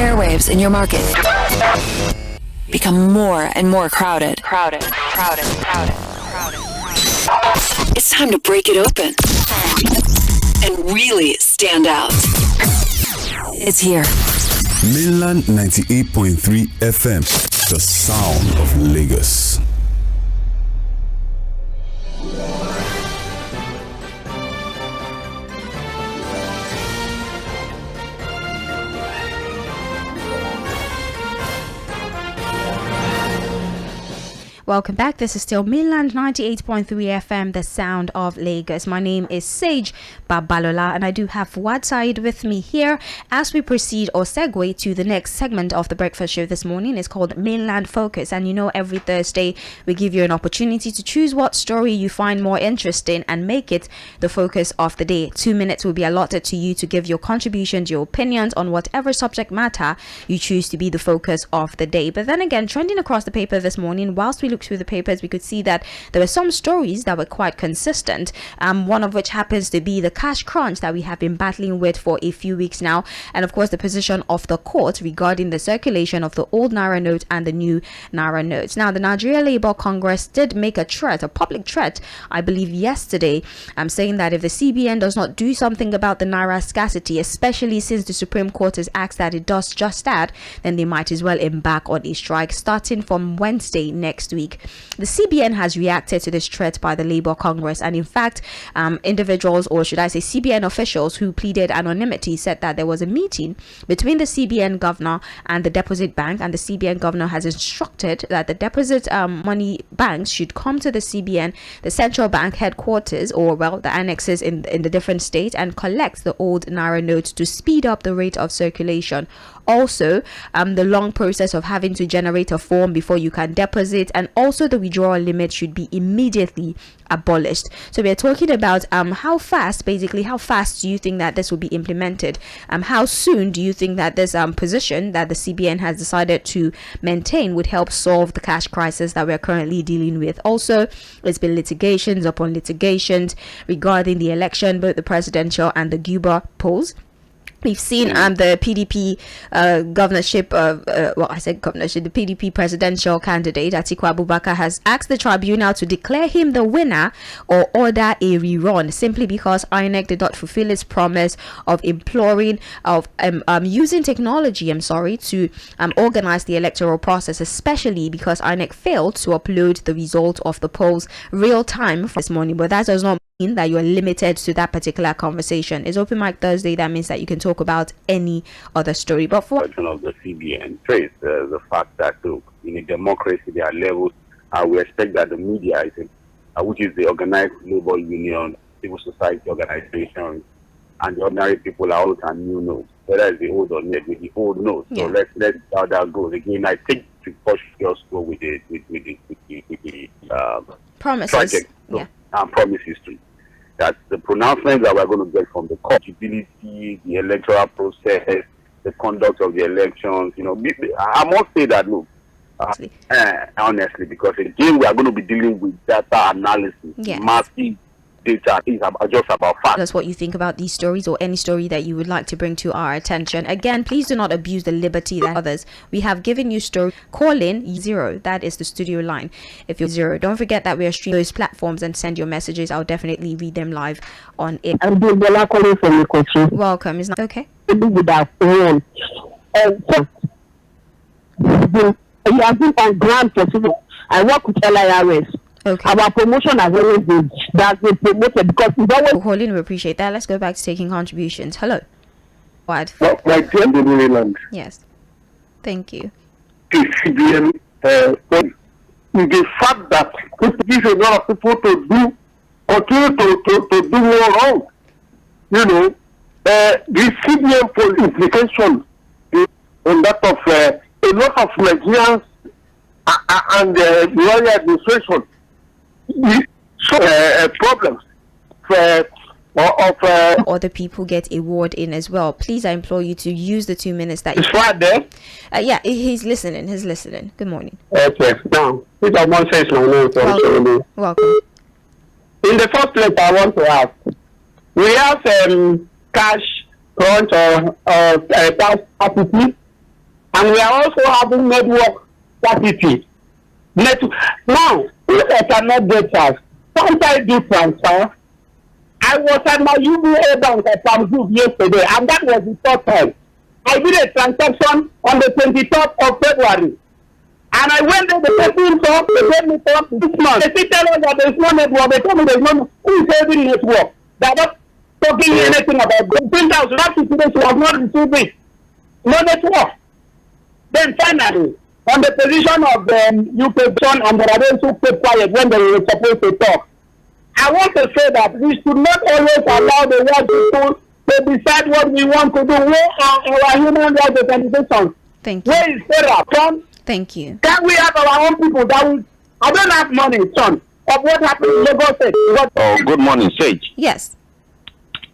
airwaves in your market become more and more crowded. It's time to break it open and really stand out. It's here. Mainland 98.3 FM, the sound of Lagos. Welcome back. This is still Mainland 98.3 FM, the sound of Lagos. My name is Sage Babalola, and I do have Fuhad Saheed with me here as we proceed or segue to the next segment of the breakfast show this morning. It's called Mainland Focus, and you know, every Thursday we give you an opportunity to choose what story you find more interesting and make it the focus of the day. 2 minutes will be allotted to you to give your contributions, your opinions on whatever subject matter you choose to be the focus of the day. But then again, trending across the paper this morning, whilst we look through the papers, we could see that there were some stories that were quite consistent, one of which happens to be the cash crunch that we have been battling with for a few weeks now, and of course the position of the court regarding the circulation of the old Naira note and the new Naira notes. Now, the Nigeria Labour Congress did make a public threat, I believe yesterday, saying that if the CBN does not do something about the Naira scarcity, especially since the Supreme Court has asked that it does just that, then they might as well embark on a strike starting from Wednesday next week. The CBN has reacted to this threat by the Labour Congress, and in fact, individuals, or should I say CBN officials who pleaded anonymity, said that there was a meeting between the CBN governor and the deposit bank, and the CBN governor has instructed that the deposit money banks should come to the CBN, the central bank headquarters, or well, the annexes in the different states, and collect the old Naira notes to speed up the rate of circulation. Also, the long process of having to generate a form before you can deposit, and also the withdrawal limit should be immediately abolished. So we're talking about how fast do you think that this will be implemented? How soon do you think that this position that the CBN has decided to maintain would help solve the cash crisis that we're currently dealing with? Also, there's been litigations upon litigations regarding the election, both the presidential and the Guber polls. We've seen the PDP governorship, the PDP presidential candidate, Atiku Abubakar, has asked the tribunal to declare him the winner or order a rerun, simply because INEC did not fulfill its promise of using technology, to organize the electoral process, especially because INEC failed to upload the result of the polls real time this morning. But that does not mean that you are limited to that particular conversation. It's Open Mic Thursday. That means that you can talk about any other story. But for of the CBN trace the fact that in a democracy there are levels. We expect that the media, which is the organized labor union, civil society organizations, and the ordinary people are all can new notes. Whether it's the old or not, with the old notes. So let's see how that goes. Again, I think to push just go with the promises. Project. Promises to that the pronouncements that we're going to get from the courtability, the electoral process, the conduct of the elections. I must say that honestly, because again we are going to be dealing with data analysis, massive data is just about facts. That's what you think about these stories, or any story that you would like to bring to our attention. Again, please do not abuse the liberty that others. We have given you story. Call in 0. That is the studio line. If you're 0, don't forget that we are streaming those platforms and send your messages. I'll definitely read them live on it. I'm Babalola calling from the country. Welcome. Is that okay? With our phone. You have been on ground for people. I work with LIRS. Okay. Our promotion has always been promoted because we always. Calling, we appreciate that. Let's go back to taking contributions. Hello. What? My dear Mainland. Yes. Thank you. CBN, the fact that it gives a lot of people to continue to do more wrong. The CBN for implication on that of a lot of Nigerians and the royal administration. Problems other people get a word in as well. Please, I implore you to use the 2 minutes that you right there. Yeah, he's listening. Good morning. Okay, now Peter Mon says my name. Welcome. In the first place, I want to ask, we have cash crunch or cash capacity And we are also having network scarcity. Now, if I cannot get us, can't I do transfer? I was at my UBA bank at some group yesterday, and that was the third time. I did a transaction on the 23rd of February. And I went there, the person talked, they gave me talk 6 months. They still tell us that there's no network. They told me there's no, who is having network? They're not talking anything about the printouts. That situation was not received it. No network. Then finally, on the position of the UK John and the others who kept quiet when they were supposed to talk, I want to say that we should not always allow the world people to decide what we want to do. Where are our human rights organizations? Thank you. Where is Sarah? Son? Thank you. Can we have our own people that will... I don't have money, son, of what happened in Lagos State. Oh, good morning, Sage. Yes.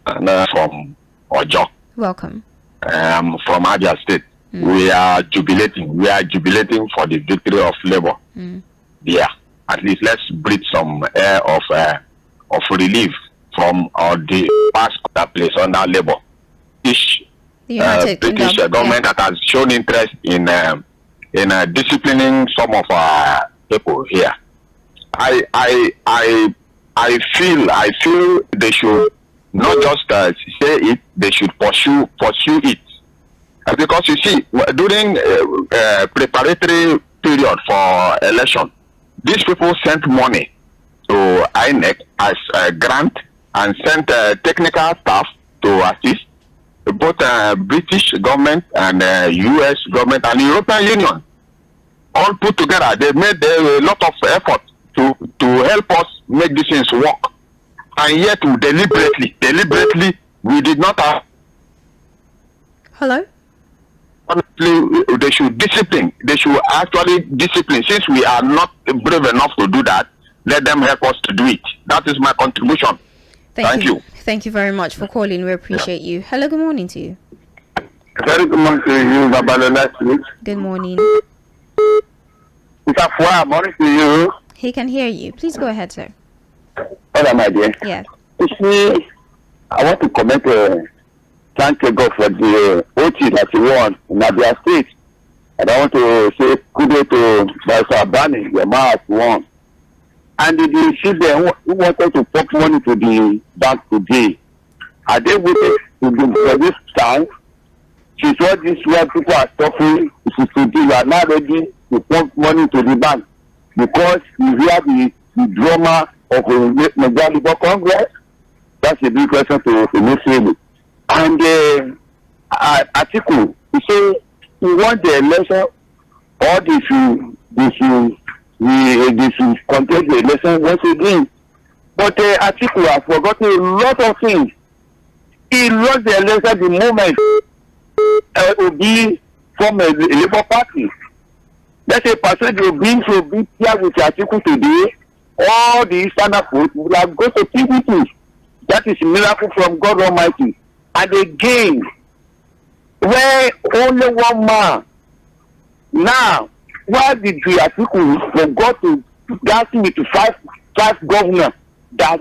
And from Ojo. Welcome. From Abia State. We are jubilating. We are jubilating for the victory of labor. Yeah. At least let's breathe some air of relief from the past that place under labor. British government that has shown interest in disciplining some of our people here. I feel they should not just say it; they should pursue it. Because you see, during preparatory period for election, these people sent money to INEC as a grant and sent technical staff to assist both British government and US government and European Union. All put together, they made a lot of effort to help us make these things work. And yet, deliberately, we did not have. Hello? Honestly, they should discipline. They should actually discipline. Since we are not brave enough to do that, let them help us to do it. That is my contribution. Thank you. Thank you very much for calling. We appreciate you. Hello, good morning to you. Very good morning to you, Babalola. Good morning. Mr. Fuhad, morning to you. He can hear you. Please go ahead, sir. Hello, my dear. Yeah. You see, I want to comment, thank God for the OT that you won in Abia State. And I want to say kudos to Mr. Bani, the man has won. And the children who wanted to put money to the bank today, are they waiting for this time? She's what this where people are suffering. She said you are not ready to put money to the bank because you hear the drama of the Major Congress. That's a big question to Muslim. And Atiku, he say he want the election, or they should contest the election once again. But Atiku has forgotten a lot of things. He lost the election the moment Obi from a Labour Party. Let's say percent Obi to be here with Atiku today, all the Eastern votes will have gone to PDP. That is a miracle from God Almighty. And again, where only one man, now, why did the Atiku forgot to gas with five governors that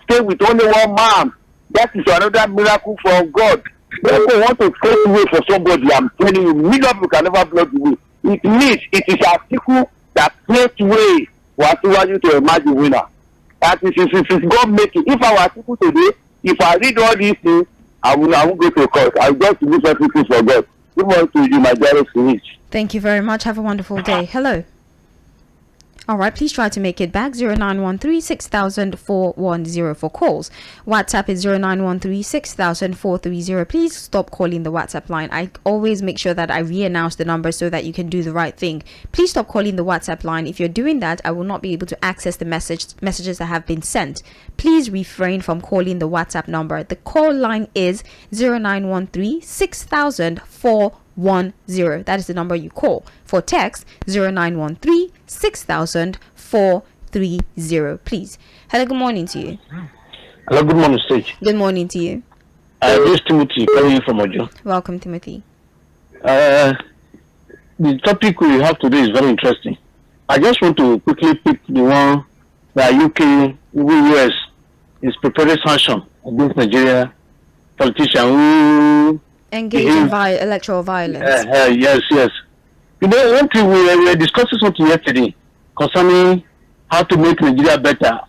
stay with only one man? That is another miracle from God. People want to create way for somebody. I'm telling you, million people can never block the way. It means it is Atiku that creates way for Atiku to emerge the winner. That is God making. If I were Atiku today, if I read all these things, I won't go to court. I'll just do everything for God. Good morning to you, my dearest Saheed. Thank you very much. Have a wonderful day. Hello. All right, please try to make it back. 0913-6000-410 for calls. WhatsApp is 0913-6000-430. Please stop calling the WhatsApp line. I always make sure that I re-announce the number so that you can do the right thing. Please stop calling the WhatsApp line. If you're doing that, I will not be able to access the messages that have been sent. Please refrain from calling the WhatsApp number. The call line is 0913-6000-410. That is the number you call. For text, 0913-6000-430. Please. Hello, good morning to you. Hello, good morning, Sage. Good morning to you. This is Timothy calling you from Ojo. Welcome, Timothy. The topic we have today is very interesting. I just want to quickly pick the one that UK, US is preparing sanction against Nigeria politician who Engage in electoral violence. Yes. You know, one thing we were discussing something yesterday concerning how to make Nigeria better.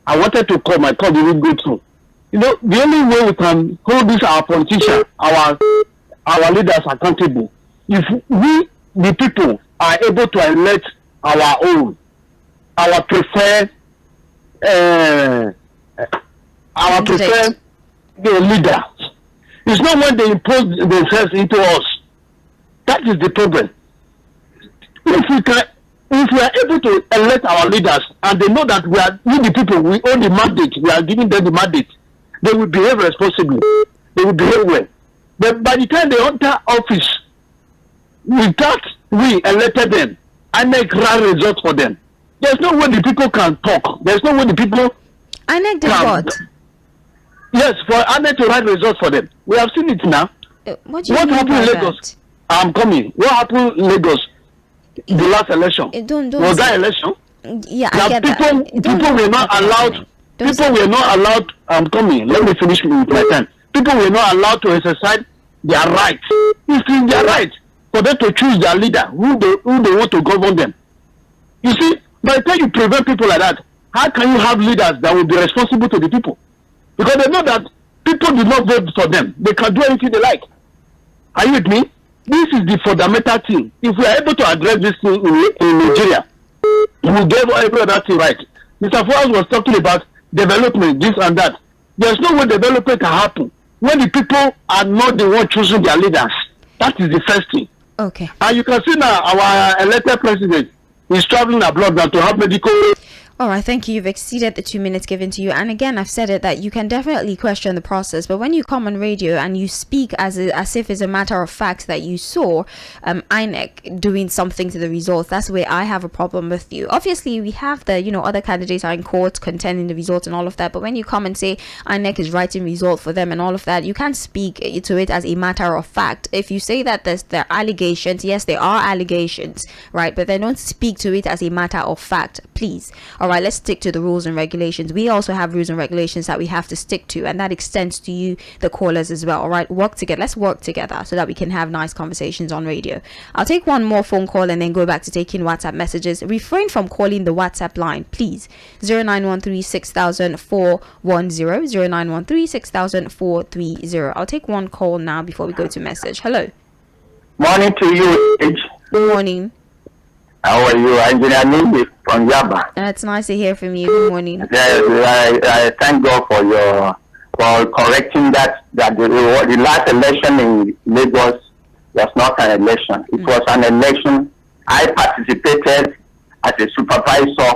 I wanted to call, my call didn't go through. You know, the only way we can hold this our politicians, our leaders accountable, if we, the people, are able to elect our own, our preferred leader. It's not when they impose themselves into us. That is the problem. If we are able to elect our leaders and they know that we the people, we own the mandate, we are giving them the mandate, they will behave responsibly. They will behave well. But by the time they enter office, without we elected them, I make right results for them. There's no way the people can talk. There's no way the people INEC did what? Yes, for INEC to write results for them. We have seen it now. What happened in Lagos? I'm coming. What happened in Lagos? The last election. Was that election? Yeah, now, I get people, that. People were not allowed. People were not allowed. I'm coming. Let me finish with my time. People were not allowed to exercise their rights. It's their right for them to choose their leader, who they want to govern them. You see, by the time you prevent people like that, how can you have leaders that will be responsible to the people? Because they know that people do not vote for them. They can do anything they like. Are you with me? This is the fundamental thing. If we are able to address this thing in Nigeria, we will give every other thing right. Mr. Fuhad was talking about development, this and that. There's no way development can happen when the people are not the one choosing their leaders. That is the first thing. Okay. And you can see now our elected president is traveling abroad now to have medical. All right, thank you. You've exceeded the 2 minutes given to you. And again, I've said it that you can definitely question the process, but when you come on radio and you speak as if it's a matter of fact that you saw INEC doing something to the results, that's where I have a problem with you. Obviously, we have the, other candidates are in court contending the results and all of that, but when you come and say INEC is writing results for them and all of that, you can't speak to it as a matter of fact. If you say that there are allegations, yes, there are allegations, right? But then don't speak to it as a matter of fact, please. All right, let's stick to the rules and regulations. We also have rules and regulations that we have to stick to, and that extends to you, the callers, as well. All right, work together. Let's work together so that we can have nice conversations on radio. I'll take one more phone call and then go back to taking WhatsApp messages. Refrain from calling the WhatsApp line, please. 0913 6000 410, 0913 6000 430. I'll take one call now before we go to message. Hello. Morning to you, H. Good morning. How are you? Engineer Nimbi from Yaba. It's nice to hear from you. Good morning. I thank God for correcting that the last election in Lagos was not an election. It was an election. I participated as a supervisor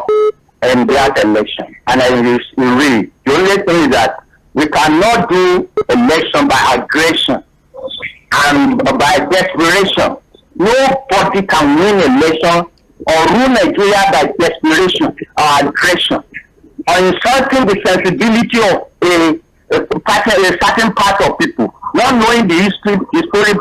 in that election. And I agree. The only thing is that we cannot do election by aggression and by desperation. Nobody can win election or rule Nigeria by desperation or aggression, or insulting the sensibility of a certain part of people, not knowing the historical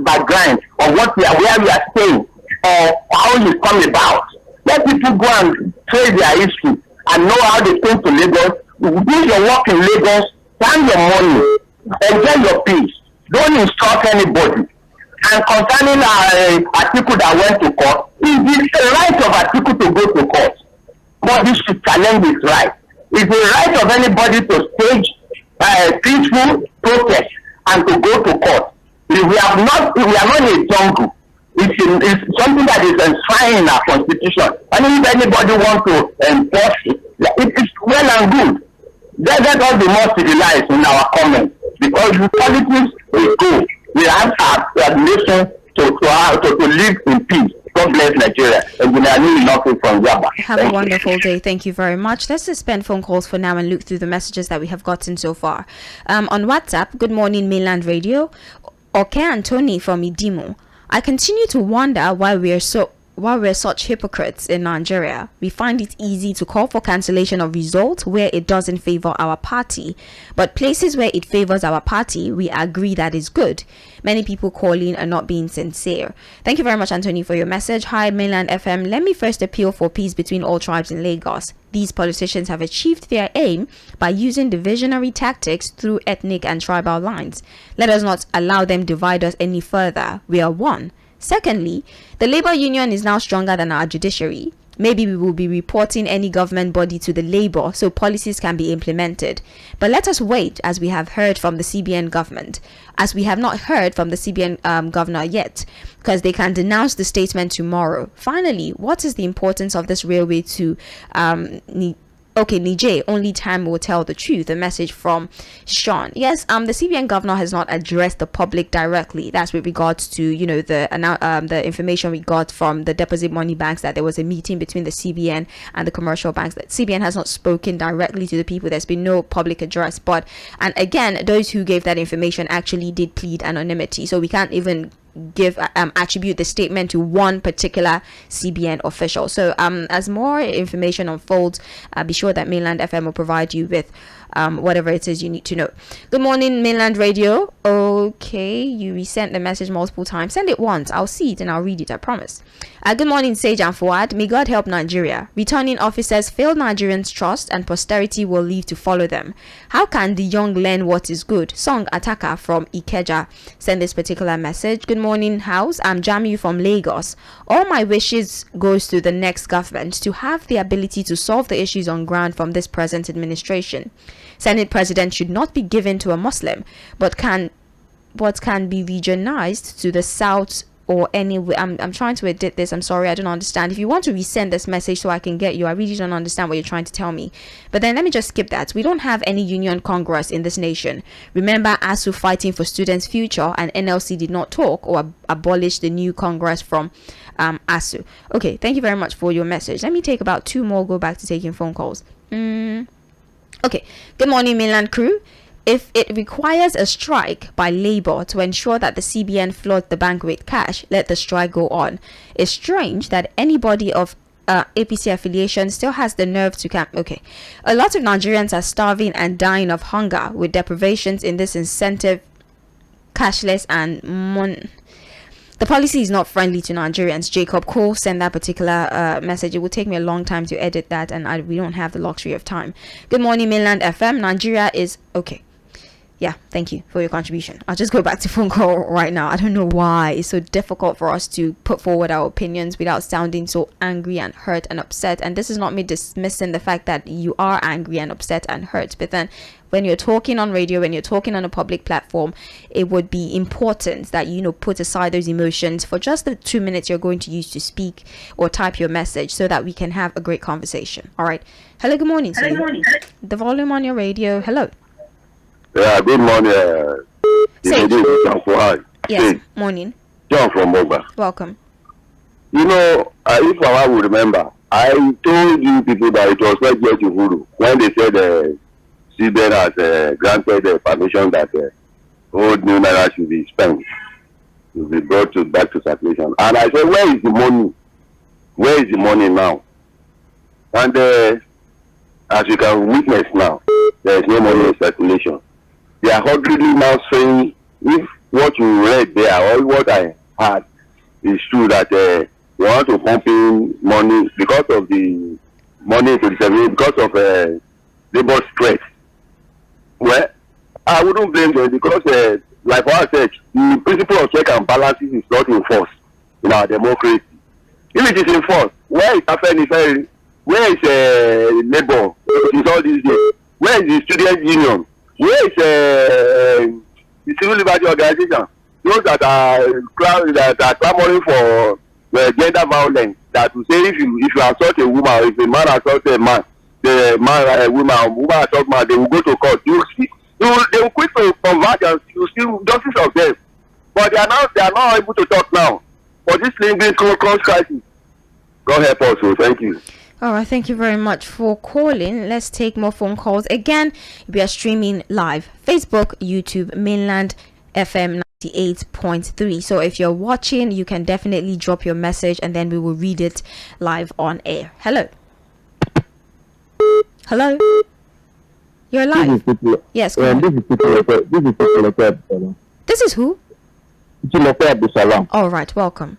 background of where we are staying or how it come about. Let people go and trace their history and know how they came to Lagos. Do your work in Lagos, plan your money, enjoy your peace. Don't instruct anybody. And concerning article that went to court, it is the right of article to go to court. But this should challenge this right. It's the right of anybody to stage peaceful protest and to go to court. We are not in a jungle. It's something that is enshrined in our constitution. And if anybody wants to enforce it, it is well and good. Let us be more civilized in our comments, because the politics is good. We have our nation to live in peace. God bless Nigeria. Have a wonderful day. Thank you very much. Let's suspend phone calls for now and look through the messages that we have gotten so far. On WhatsApp, good morning, Mainland Radio. Oke Anthony from Idimo. I continue to wonder why we are so while we're such hypocrites in Nigeria, we find it easy to call for cancellation of results where it doesn't favor our party. But places where it favors our party, we agree that is good. Many people calling are not being sincere. Thank you very much, Anthony, for your message. Hi, Mainland FM. Let me first appeal for peace between all tribes in Lagos. These politicians have achieved their aim by using divisionary tactics through ethnic and tribal lines. Let us not allow them divide us any further. We are one. Secondly, the labor union is now stronger than our judiciary. Maybe we will be reporting any government body to the labor so policies can be implemented. But let us wait, as we have heard from the CBN government, as we have not heard from the CBN governor yet, because they can denounce the statement tomorrow. Finally, what is the importance of this railway to Niger? Only time will tell the truth. A message from Sean. Yes, the CBN governor has not addressed the public directly. That's with regards to the information we got from the deposit money banks, that there was a meeting between the CBN and the commercial banks. That CBN has not spoken directly to the people. There's been no public address. But and again, those who gave that information actually did plead anonymity, so we can't even give attribute the statement to one particular CBN official. So as more information unfolds, be sure that Mainland FM will provide you with whatever it is you need to know. Good morning, Mainland Radio. Okay, you resent the message multiple times. Send it once, I'll see it and I'll read it, I promise. Good morning, Sage and Fuhad. May God help Nigeria. Returning officers failed Nigerians' trust and posterity will leave to follow them. How can the young learn what is good? Song Attacker from Ikeja send this particular message. Good morning, house. I'm Jamu from Lagos. All my wishes goes to the next government to have the ability to solve the issues on ground from this present administration. Senate president should not be given to a Muslim, but can be regionalized to the south or anywhere. I'm trying to edit this. I'm sorry, I don't understand. If you want to resend this message so I can get you, I really don't understand what you're trying to tell me. But then let me just skip that. We don't have any union congress in this nation. Remember ASU fighting for students' future, and NLC did not talk or abolish the new congress from ASU. Okay, thank you very much for your message. Let me take about two more, go back to taking phone calls. Okay, good morning, Mainland crew. If it requires a strike by labor to ensure that the CBN floods the bank with cash, let the strike go on. It's strange that anybody of APC affiliation still has the nerve to camp. Okay, a lot of Nigerians are starving and dying of hunger with deprivations in this incentive, cashless and the policy is not friendly to Nigerians. Jacob Cole sent that particular message. It will take me a long time to edit that, and we don't have the luxury of time. Good morning, Mainland FM. Nigeria is okay. Yeah, thank you for your contribution. I'll just go back to phone call right now. I don't know why it's so difficult for us to put forward our opinions without sounding so angry and hurt and upset. And this is not me dismissing the fact that you are angry and upset and hurt. But then when you're talking on radio, when you're talking on a public platform, it would be important that, put aside those emotions for just the 2 minutes you're going to use to speak or type your message so that we can have a great conversation. All right. Hello, good morning. Good morning. The volume on your radio. Hello. Yeah, good morning. Yes, morning. John from Moba. Welcome. If I would remember, I told you people that it was not just Uhuru when they said CBN has granted permission that old new naira should be spent, to be brought back to circulation. And I said, where is the money? Where is the money now? And as you can witness now, there is no money in circulation. They are hurriedly now saying, if what you read there or what I heard is true, that they want to pump in money because of the money to the service, because of labor stress. Well, I wouldn't blame them because, like what I said, the principle of check and balances is not enforced in our democracy. If it is enforced, where is Afenifere? Where is labor? It is all these days. Where is the student union? Where is the civil liberty organization? Those that are clamoring for gender violence, that will say if you assault a woman, or if a man assaults a man, the man a woman assault man, they will go to court. They will quit to convert and you still justice of them. But they are not able to talk now. For this lingering cross crisis. God help us. So thank you. All right, thank you very much for calling. Let's take more phone calls. Again, we are streaming live. Facebook, YouTube, Mainland FM. 8.3. So if you're watching, you can definitely drop your message and then we will read it live on air. Hello. Hello. You're live. Yes. This is who? All right. Welcome.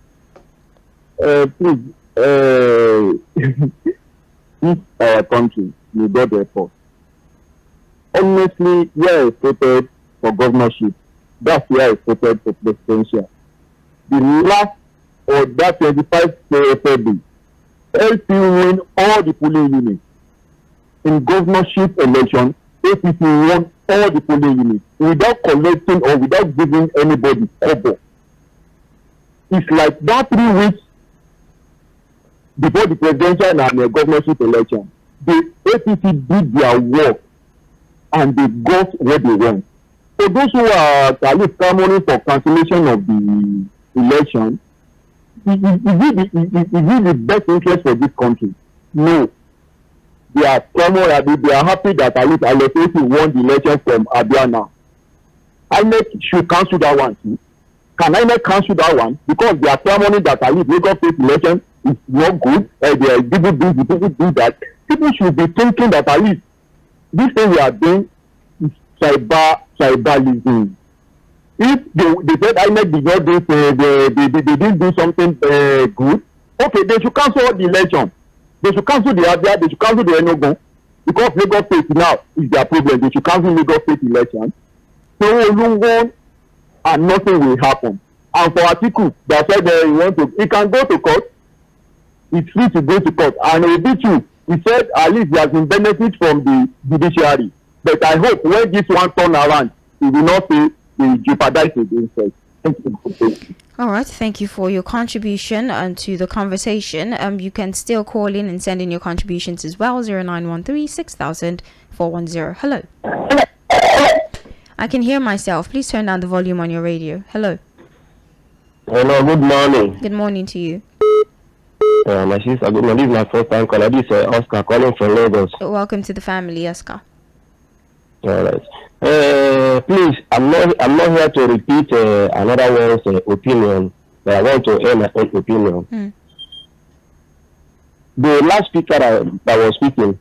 Please, this country, we got the airport. Honestly, where I voted for governorship, that's where I voted for presidential. The last or that 25 February, LP win all the polling units. In governorship election, APC won all the polling units without collecting or without giving anybody cover. It's like that 3 weeks before the presidential and the governorship election, the APC did their work and they got what they want. So those who are at least clamoring for cancellation of the election, is it the best interest for this country? No. They are clamoring, they are happy that at least Alefeti won the election from Abia now. INEC should cancel that one too. Can INEC cancel that one? Because they are clamoring that at least Lagos State election is not good, they are people do that. People should be thinking that at least this thing we are doing is tribalism. If they said INEC did not do they didn't do something good, okay, they should cancel the election. They should cancel the Abia, they should cancel the Enugu, because Lagos State now is their problem. They should cancel Lagos State election. So Olungo and nothing will happen. And for Atiku that said he can go to court. It's free to go to court. And Obichu, he said at least he has been benefit from the judiciary. But I hope when this one turn around, he will not say he jeopardize against us. Thank you. All right, thank you for your contribution to the conversation. You can still call in and send in your contributions as well. 0913 6000 410. Hello. I can hear myself. Please turn down the volume on your radio. Hello. Hello, good morning. Good morning to you. My sister, good morning. This is my first time caller. This is Oscar calling from Lagos. Welcome to the family, Oscar. All right. Please, I'm not here to repeat another one's opinion, but I want to air my own opinion. The last speaker that was speaking,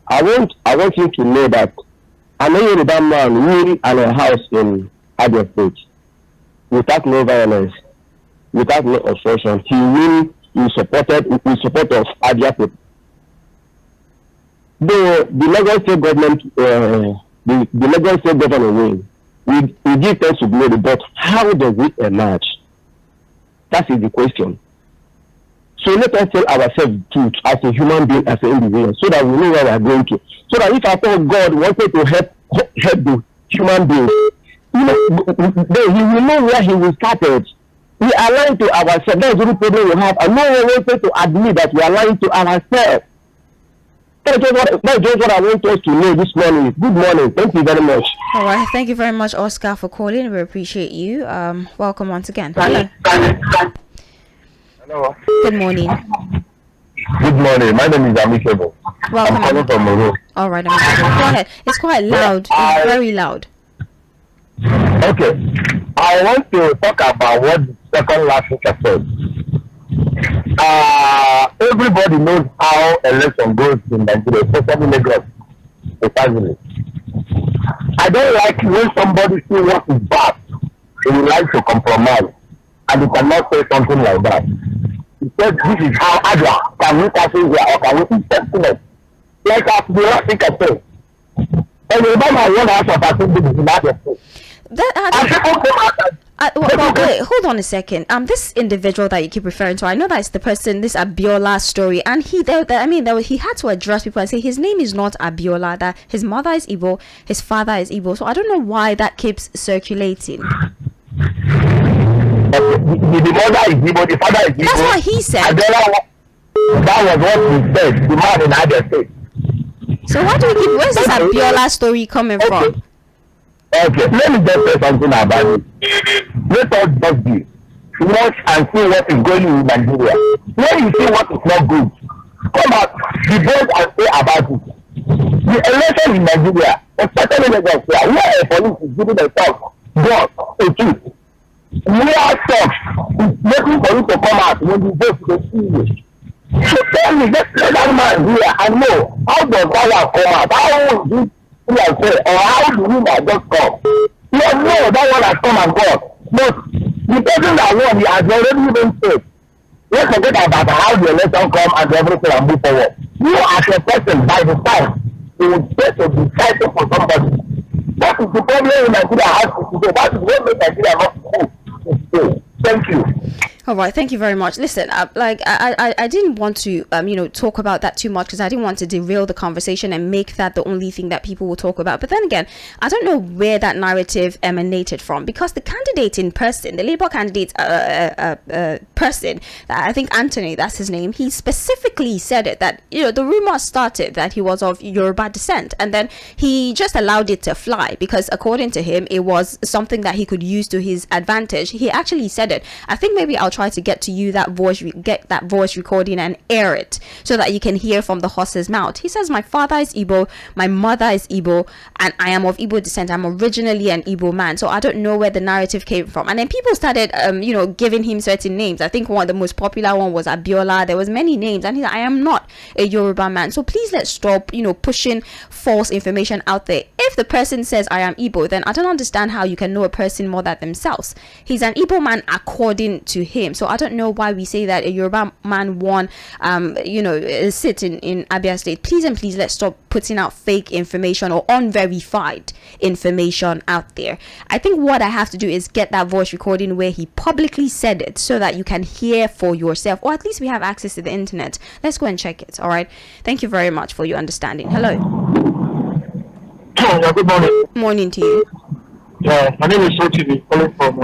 I want you to know that I know that man living in a house in Abia State without no violence, without no obstruction. He really is supported with support of Abia State. The Lagos State government, the Lagos State government we give thanks to glory, but how does it emerge? That is the question. So let us tell ourselves the truth as a human being, as an individual, so that we know where we are going to. So that if at all God wanted to help the human beings, he will know where he will start it. We are lying to ourselves. That's the only problem we have. And no one wanted to admit that we are lying to ourselves. That's just what I want us to know this morning. Good morning. Thank you very much. All right. Thank you very much, Oscar, for calling. We appreciate you. Welcome once again. Hello. Hello. Good morning. Good morning. My name is Amikebo. Welcome. I'm calling from Moro. All right, Amikebo. Go ahead. It's quite loud. It's very loud. Okay. I want to talk about what the second last speaker said. Everybody knows how election goes in Nigeria, especially Lagos. Especially. I don't like when somebody sees what is bad, they would like to compromise, and they cannot say something like that. He said, this is how Adwa can we cancel here, or can we implement? Like as the last speaker said. And the Obama one has a percentage in that state. Wait, hold on a second. This individual that you keep referring to, I know that's the person, this Abiola story, and he had to address people and say his name is not Abiola, that his mother is Igbo, his father is Igbo. So I don't know why that keeps circulating. The mother is Igbo, the father is Igbo. That's what he said. Abiola, that was what he said. The man in Abia State. So why do we keep? Where's this Abiola story coming from? Okay, let me just say something about it. Let us just be. Watch and see what is going on in Nigeria. When you see what is not good, come out, debate and say about it. The election in Nigeria, especially in Lagos, where a police is giving themselves God a truth. you to come out when you vote to see you. So tell me, just let that man here and know how does that one come out? How would you say, or how do you not just come? You know that one has come and gone. But the person that won, he has already been said. Let's forget about how the election come and everything and move forward. You as a person by the time you will get to decide for somebody. That is the problem in Nigeria has to do. That is what makes Nigeria not cool. Thank you. All right, thank you very much. Listen, I didn't want to, talk about that too much because I didn't want to derail the conversation and make that the only thing that people will talk about. But then again, I don't know where that narrative emanated from, because the candidate in person, the Labour candidate person, I think Anthony, that's his name, he specifically said it, that, the rumor started that he was of Yoruba descent, and then he just allowed it to fly because according to him, it was something that he could use to his advantage. He actually said it. I think maybe I'll try to get that voice recording and air it so that you can hear from the horse's mouth. He says, my father is Igbo, my mother is Igbo, and I am of Igbo descent. I'm originally an Igbo man. So I don't know where the narrative came from. And then people started giving him certain names. I think one of the most popular one was Babalola. There was many names, and he's like, I am not a Yoruba man. So please let's stop pushing false information out there. If the person says I am Igbo, then I don't understand how you can know a person more than themselves. He's an Igbo man according to him. So I don't know why we say that a Yoruba man won a sit in Abia State. Please and please let's stop putting out fake information or unverified information out there. I think what I have to do is get that voice recording where he publicly said it so that you can hear for yourself, or at least we have access to the internet. Let's go and check it. All right, thank you very much for your understanding. Hello. Yeah, good morning. Morning to you. Yeah, my name is Sotini, calling from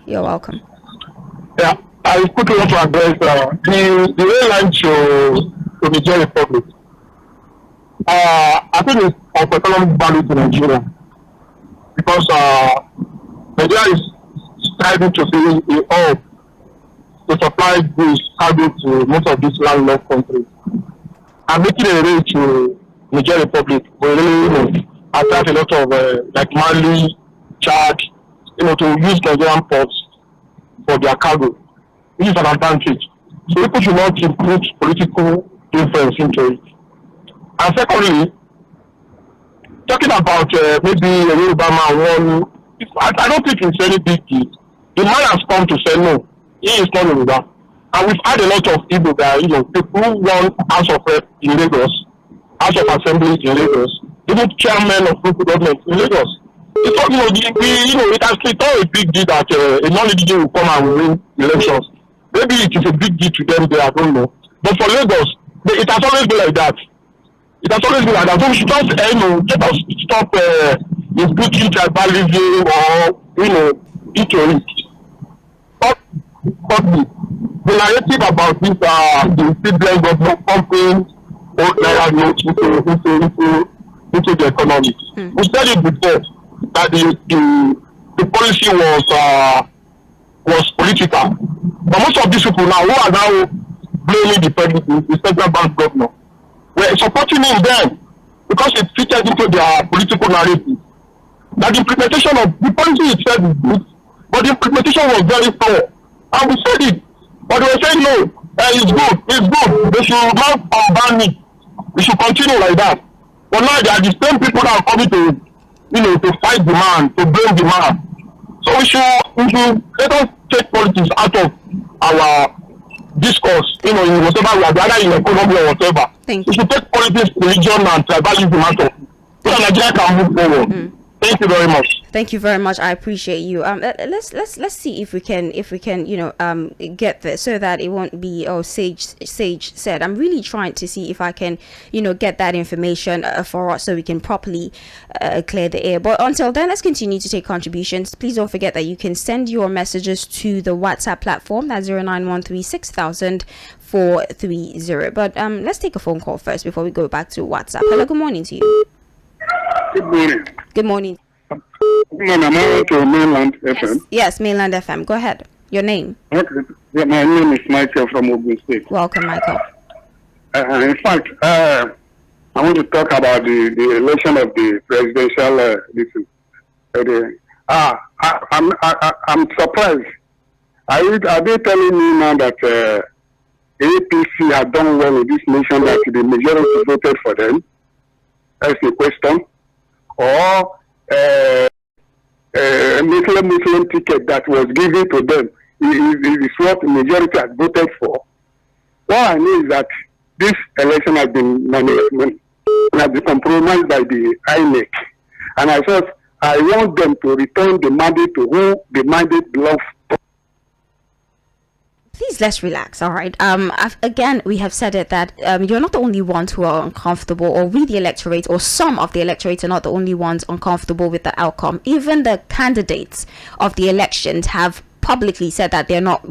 You're welcome. Yeah, I quickly want to address the airline to Niger Republic. I think it's of economic value to Nigeria because Nigeria is striving to be a hub to supply goods cargo to most of these landlocked countries. And making a raid to Niger Republic will really attract a lot of like Mali, Chad, to use Nigerian ports for their cargo, which is an advantage. So people should not put political influence into it. And secondly, talking about maybe a Yoruba man I don't think it's any big deal. The man has come to say no, he is not Yoruba. And we've had a lot of people that, people who won House of Rep in Lagos, House of Assembly in Lagos, even chairman of local government in Lagos. It's not, it has become a big deal that a non-Indian will come and win elections. Maybe it is a big deal to them there, I don't know. But for Lagos, it has always been like that. It has always been like that. So we should just, let us stop imputing tribalism or, into it. But the narrative about this, the civilian government pumping old naira notes into the economy. We said it before that the policy was political. But most of these people now who are now blaming the central bank governor were supporting him then because it fitted into their political narrative. That the implementation of the policy itself is good, but the implementation was very poor. And we said it, but they were saying no, it's good. They should not ban it. We should continue like that. But now they are the same people that are coming to fight the man, to blame the man. So we should let us take politics out of our discourse, in whatever we are, whether in economy or whatever. Thank we you. should take politics, religion, and tribalism out of it. So that Nigeria can move forward. Thank you very much. Thank you very much. I appreciate you. Let's see if we can get this so that it won't be Sage said. I'm really trying to see if I can get that information for us so we can properly clear the air. But until then, let's continue to take contributions. Please don't forget that you can send your messages to the WhatsApp platform. That's 0913600430. But let's take a phone call first before we go back to WhatsApp. Hello, good morning to you. Good morning. Good morning. Good morning. I'm on to Mainland FM. Yes, Mainland FM. Go ahead. Your name? Okay. Yeah, my name is Michael from Ogun State. Welcome, Michael. In fact, I want to talk about the election of the presidential. I'm surprised Are they telling me now that APC have done well in this nation, that the majority voted for them? That's the question. Or Muslim ticket that was given to them is what the majority had voted for. What I know is that this election has been compromised by the INEC. And I thought I want them to return the mandate to who the mandate belongs to. Please, let's relax. All right. Again, we have said it that you're not the only ones who are uncomfortable, or we, the electorate, or some of the electorate, are not the only ones uncomfortable with the outcome. Even the candidates of the elections have publicly said that they're not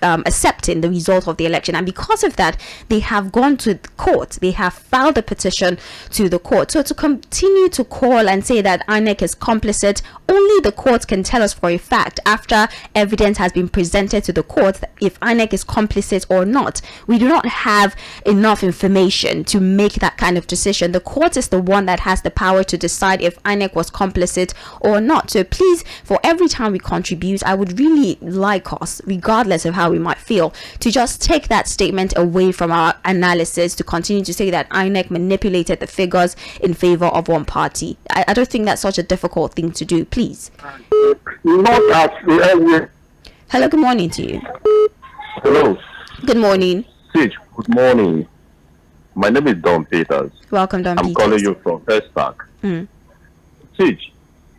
accepting the result of the election, and because of that they have gone to the court. They have filed a petition to the court. So to continue to call and say that INEC is complicit, only the court can tell us for a fact, after evidence has been presented to the court, if INEC is complicit or not. We do not have enough information to make that kind of decision. The court is the one that has the power to decide if INEC was complicit or not. So please, for every time we contribute, I would really like us, regardless of how we might feel, to just take that statement away from our analysis, to continue to say that INEC manipulated the figures in favor of one party. I don't think that's such a difficult thing to do. Please. Not at the end. Hello, good morning to you. Hello. Good morning. Sage, good morning. My name is Don Peters. Welcome, Don Peters. I'm calling you from Firstack. Sage,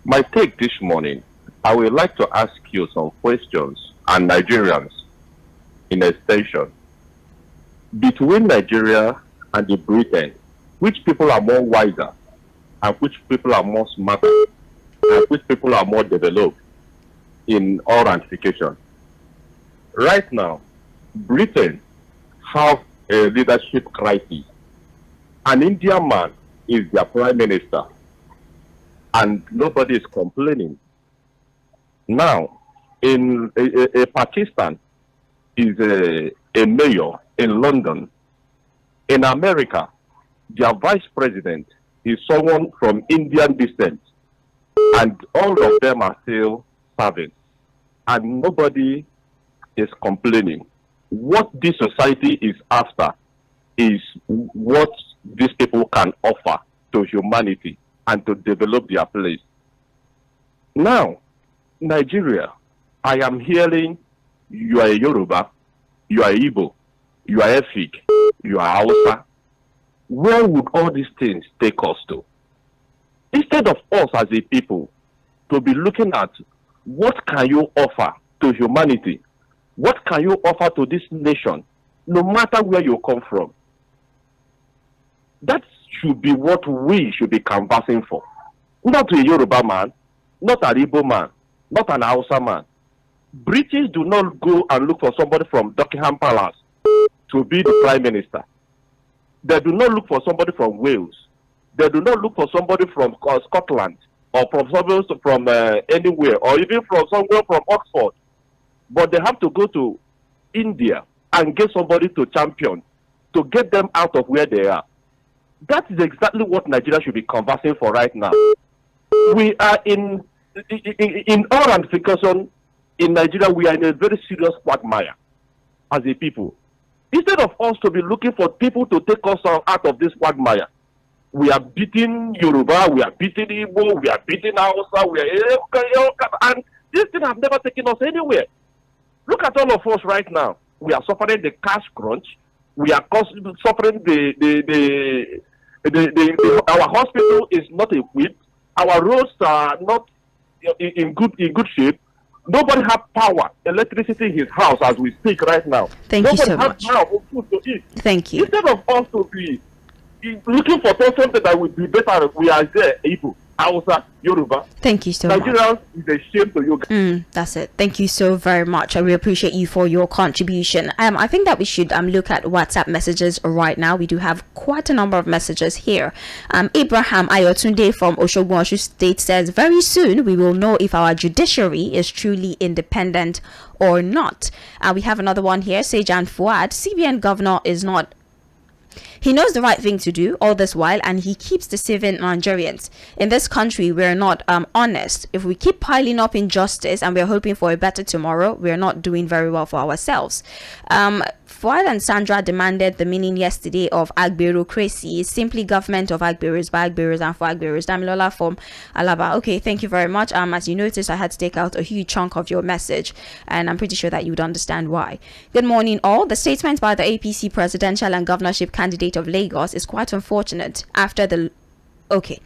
my take this morning, I would like to ask you some questions, and Nigerians in extension. Between Nigeria and the Britain, which people are more wiser, and which people are more smarter, and which people are more developed in all ramifications? Right now, Britain have a leadership crisis. An Indian man is their prime minister, and nobody is complaining. Now, in Pakistan is a mayor in London. In America, their vice president is someone from Indian descent, and all of them are still serving, and nobody is complaining. What this society is after is what these people can offer to humanity and to develop their place. Now, Nigeria, I am hearing you are a Yoruba, you are Igbo, you are Efik, you are Hausa. Where would all these things take us to? Instead of us as a people to be looking at what can you offer to humanity, what can you offer to this nation, no matter where you come from. That should be what we should be canvassing for. Not a Yoruba man, not an Igbo man, not an Hausa man. British do not go and look for somebody from Buckingham Palace to be the prime minister. They do not look for somebody from Wales. They do not look for somebody from Scotland, or from somebody from anywhere, or even from somewhere from Oxford. But they have to go to India and get somebody to champion, to get them out of where they are. That is exactly what Nigeria should be conversing for right now. We are in all ramifications. In Nigeria, we are in a very serious quagmire as a people. Instead of us to be looking for people to take us out of this quagmire, we are beating Yoruba, we are beating Igbo, we are beating Hausa, and this thing has never taken us anywhere. Look at all of us right now. We are suffering the cash crunch. We are suffering our hospital is not equipped. Our roads are not in good shape. Nobody has power, electricity in his house as we speak right now. Thank you so much. Nobody has power or food to eat. Thank you. Instead of us to be looking for something that would be better, we are there, Igbo, Hausa, Yoruba. Thank you so much. Nigerians is a shame to you. That's it. Thank you so very much. I really appreciate you for your contribution. I think that we should look at WhatsApp messages right now. We do have quite a number of messages here. Abraham Ayotunde from Osogbo Osun State says, very soon we will know if our judiciary is truly independent or not. We have another one here. Sejan Fuhad, CBN governor is not He knows the right thing to do all this while, and he keeps deceiving Nigerians. In this country, we're not honest. If we keep piling up injustice and we're hoping for a better tomorrow, we're not doing very well for ourselves. Fuad and Sandra demanded the meaning yesterday of Agbureaucracy is simply government of Agbureaus, by Agbureaus, and for Agbureaus. Damilola from Alaba. Okay, thank you very much. As you noticed, I had to take out a huge chunk of your message, and I'm pretty sure that you would understand why. Good morning, all. The statement by the APC presidential and governorship candidate of Lagos is quite unfortunate after the... Okay.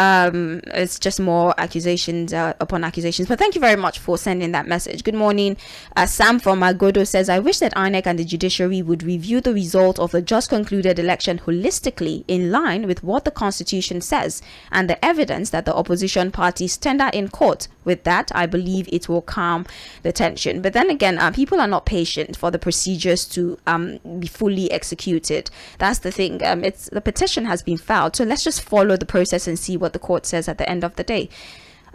It's just more accusations upon accusations, but thank you very much for sending that message. Good morning. Sam from Agodo says, I wish that INEC and the judiciary would review the result of the just concluded election holistically in line with what the constitution says and the evidence that the opposition parties tender in court. With that, I believe it will calm the tension. But then again, people are not patient for the procedures to be fully executed. That's the thing. The petition has been filed, so let's just follow the process and see what the court says at the end of the day.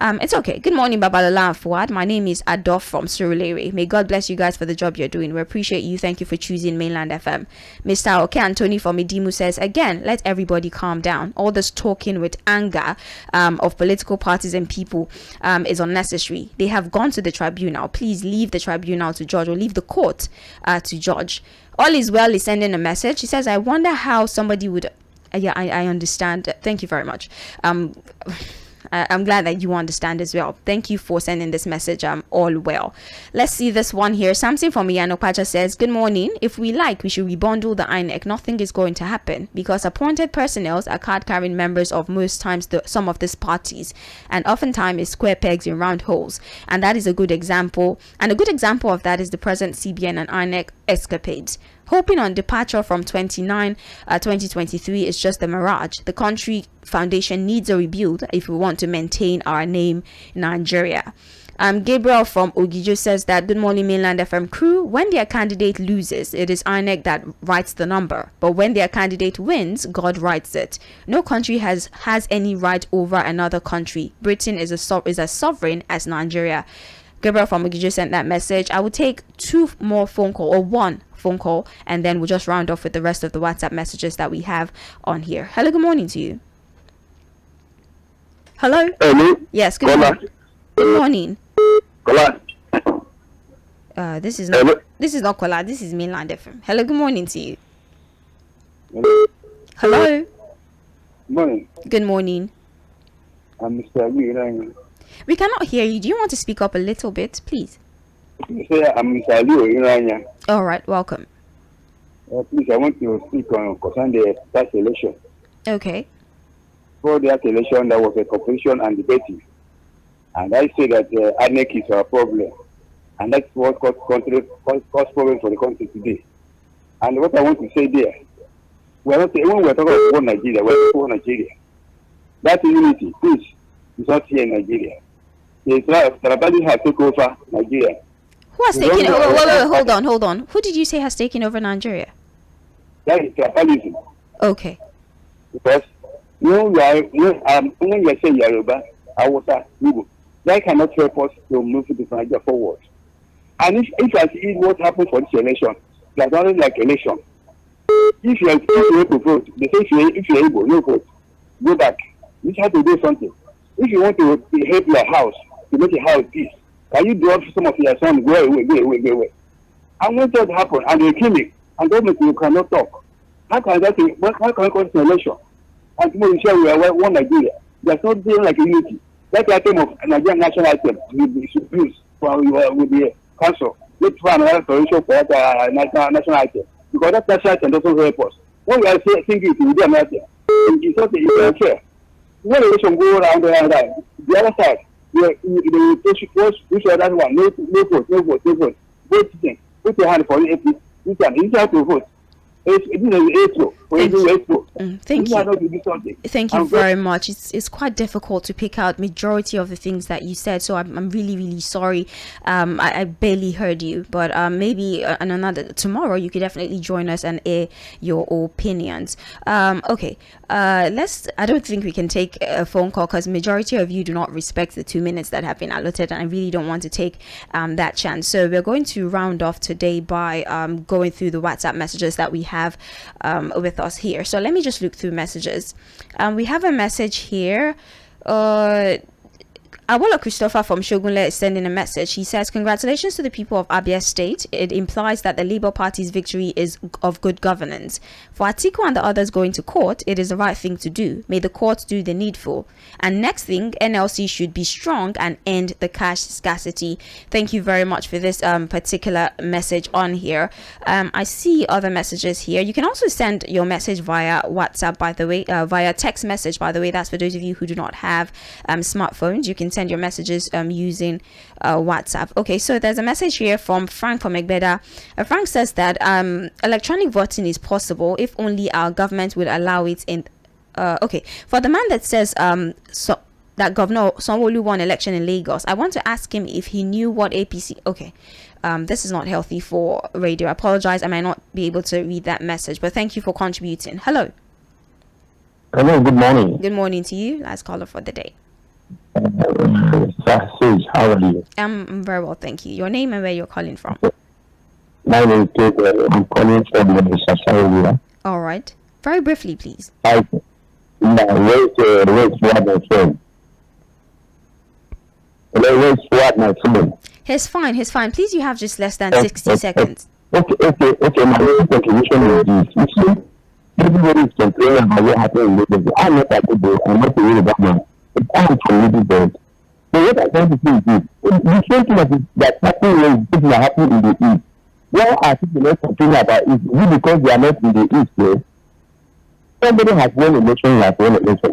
It's okay. Good morning, Babalola and Fuhad. My name is Adolf from Surulere. May God bless you guys for the job you're doing. We appreciate you. Thank you for choosing Mainland FM. Mr. Oke Anthony from Idimu says, again, let everybody calm down. All this talking with anger of political parties and people is unnecessary. They have gone to the tribunal. Please leave the tribunal to judge, or leave the court to judge. All is well is sending a message. He says, I wonder how somebody would... yeah, I understand. Thank you very much. I'm glad that you understand as well. Thank you for sending this message. All well. Let's see this one here. Something from Iyanopacha says, good morning. If we like, we should rebundle the INEC. Nothing is going to happen because appointed personnel are card-carrying members of most times some of these parties, and oftentimes is square pegs in round holes. And that is a good example. And a good example of that is the present CBN and INEC escapades. Hoping on departure from 2023 is just a mirage. The country foundation needs a rebuild if we want to maintain our name in Nigeria. Gabriel from Ogijo says that, good morning, Mainland FM crew. When their candidate loses, it is INEC that writes the number. But when their candidate wins, God writes it. No country has any right over another country. Britain is as sovereign as Nigeria. Gabriel from Ogijo sent that message. I will take two more phone call, or one phone call, and then we'll just round off with the rest of the WhatsApp messages that we have on here. Hello, good morning to you. Hello? Hello? Yes, good morning. Good morning. Kola. This is not Kola, this is Mainland FM. Hello, good morning to you. Hello? Morning. Good morning. I'm Mr. Ali. We cannot hear you. Do you want to speak up a little bit, please? I'm Mr. Ali. All right, welcome. Please, I want to speak on concern the past election. Okay. For that election, there was a competition and debating. And I say that INEC is our problem. And that's what cause problem for the country today. And what I want to say there, when we're talking about Nigeria, we're talking about Nigeria. That unity, please, is not here in Nigeria. Tribalism has taken over Nigeria. Who has taken over? Wait, hold on. Who did you say has taken over Nigeria? That is tribalism. Okay. Because when you say Yoruba, Hausa, Igbo, that cannot help us to move the Nigeria forward. And if I see what happened for this election, that's only like election. If you want to vote, they say if you're able, no vote. Go back. You have to do something. If you want to help your house, to make a house peace, can you drop some of your sons go away? And when that happen, and they kill it, and government you cannot talk. How can that thing, how can we come to election? And tomorrow you say we are one Nigeria. There's not being like unity. That item of Nigerian national item will be used for with the council. Let's find another solution for that national item. Because that national item doesn't help us. When we are thinking it will be another thing, it's not fair. When the election go around the other side, we should that one, no vote. Vote thing. Put your hand for the AP. You have to vote. Thank you very much. It's quite difficult to pick out majority of the things that you said, so I'm really sorry. I barely heard you, but maybe another tomorrow you could definitely join us and air your opinions. Okay, I don't think we can take a phone call because majority of you do not respect the 2 minutes that have been allotted, and I really don't want to take that chance. So we're going to round off today by going through the WhatsApp messages that we have with us here. So let me just look through messages. We have a message here. Awola Christopher from Shogunle is sending a message. He says, congratulations to the people of Abia State. It implies that the Labour Party's victory is of good governance. For Atiku and the others going to court, it is the right thing to do. May the courts do the needful. And next thing, NLC should be strong and end the cash scarcity. Thank you very much for this particular message on here. I see other messages here. You can also send your message via WhatsApp, by the way, via text message, by the way. That's for those of you who do not have smartphones. You can send your messages using WhatsApp. Okay, so there's a message here from Frank from Egbeda. Frank says that electronic voting is possible if only our government will allow it in. Okay, for the man that says that Governor Sanwo-Olu won election in Lagos, I want to ask him if he knew what APC. Okay, this is not healthy for radio. I apologize, I might not be able to read that message, but thank you for contributing. Hello. Hello, good morning. Good morning to you. Last caller for the day. Saheed, how are you? I'm very well, thank you. Your name and where you're calling from? My name is Gabriel. I'm calling from Saheed. All right. Very briefly, please. Where's Fuhad, my friend? Where's Fuhad, my friend? He's fine. Please, you have just less than 60 seconds. Okay. My only contribution is this. You see, everybody is complaining about what happened in Lagos. I'm not a good boy. I'm not a real bad man. I'm from Lagos. So what I want to say is this. The same thing that happened when things are happening in the East. Why are people not complaining about it? Is it because they are not in the East there? Somebody has won election,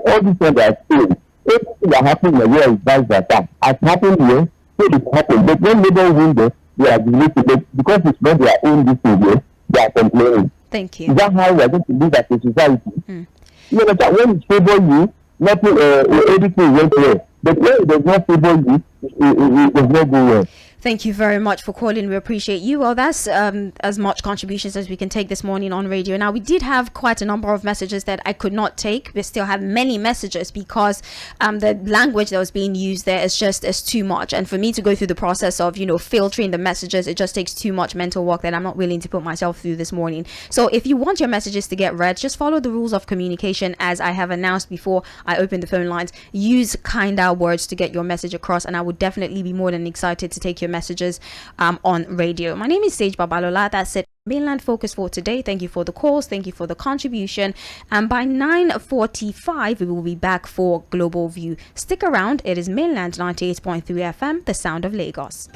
All these things are saying, everything that happened in the world is vice versa. Has happened here, so it happened. But when neighbors win there, they are deleted. Because it's not their own district here, they are complaining. Thank you. Is that how we are going to live as a society? You know that when it favors you, nothing, everything went well. But when it does not favor you, it does not go well. Thank you very much for calling. We appreciate you. Well, that's as much contributions as we can take this morning on radio. Now, we did have quite a number of messages that I could not take. We still have many messages because the language that was being used there is too much. And for me to go through the process of, filtering the messages, it just takes too much mental work that I'm not willing to put myself through this morning. So if you want your messages to get read, just follow the rules of communication as I have announced before I open the phone lines. Use kinder words to get your message across, and I would definitely be more than excited to take your messages on radio. My name is Sage Babalola. That's it. Mainland Focus for today. Thank you for the calls. Thank you for the contribution. And by 9:45, we will be back for Global View. Stick around. It is Mainland 98.3 FM, the sound of Lagos.